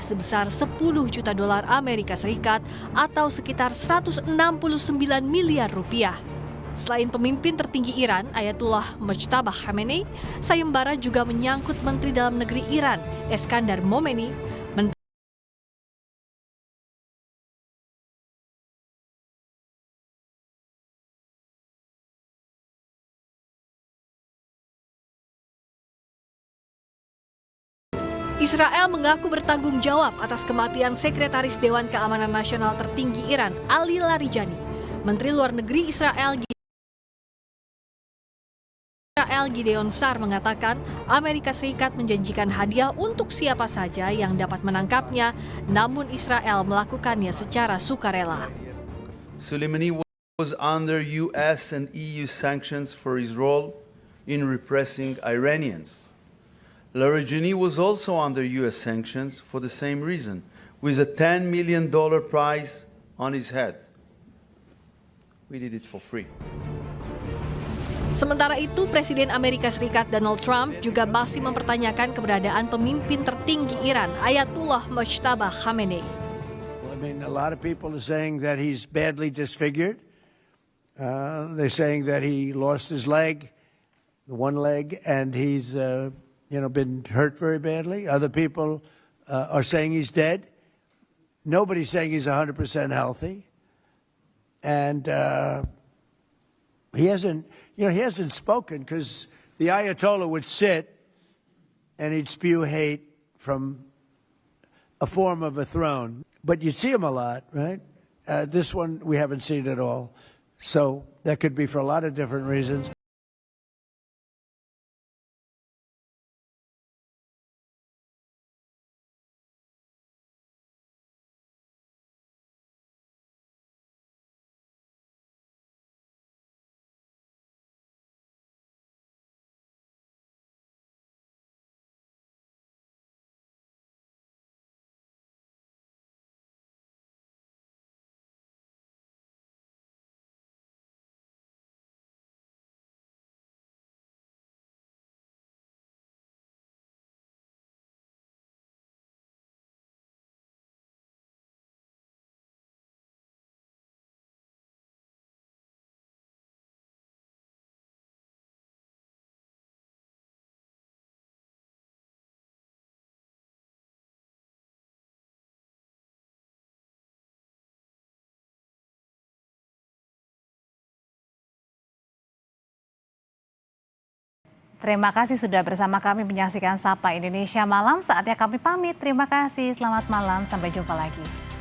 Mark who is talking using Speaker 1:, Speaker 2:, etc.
Speaker 1: sebesar 10 juta dolar Amerika Serikat atau sekitar 169 miliar rupiah. Selain pemimpin tertinggi Iran, Ayatullah Mojtaba Khamenei, sayembara juga menyangkut Menteri Dalam Negeri Iran, Eskandar Momeni, Israel mengaku bertanggung jawab atas kematian Sekretaris Dewan Keamanan Nasional tertinggi Iran, Ali Larijani. Menteri Luar Negeri Israel Gideon Sar mengatakan Amerika Serikat menjanjikan hadiah untuk siapa saja yang dapat menangkapnya, namun Israel melakukannya secara sukarela.
Speaker 2: Soleimani was under US and EU sanctions for his role in repressing Iranians. Larijani was also under US sanctions for the same reason, with a $10 million prize on his head. We did it for free.
Speaker 1: Sementara itu, Presiden Amerika Serikat Donald Trump juga masih mempertanyakan keberadaan pemimpin tertinggi Iran, Ayatullah Mojtaba Khamenei.
Speaker 3: Well, I mean, a lot of people are saying that he's badly disfigured. They're saying that he lost his leg, one leg, and he's been hurt very badly. Other people are saying he's dead. Nobody's saying he's 100% healthy. And he hasn't spoken because the Ayatollah would sit and he'd spew hate from a form of a throne. But you'd see him a lot, right? This one we haven't seen at all. So that could be for a lot of different reasons.
Speaker 4: Terima kasih sudah bersama kami menyaksikan Sapa Indonesia Malam. Saatnya kami pamit. Terima kasih. Selamat malam. Sampai jumpa lagi.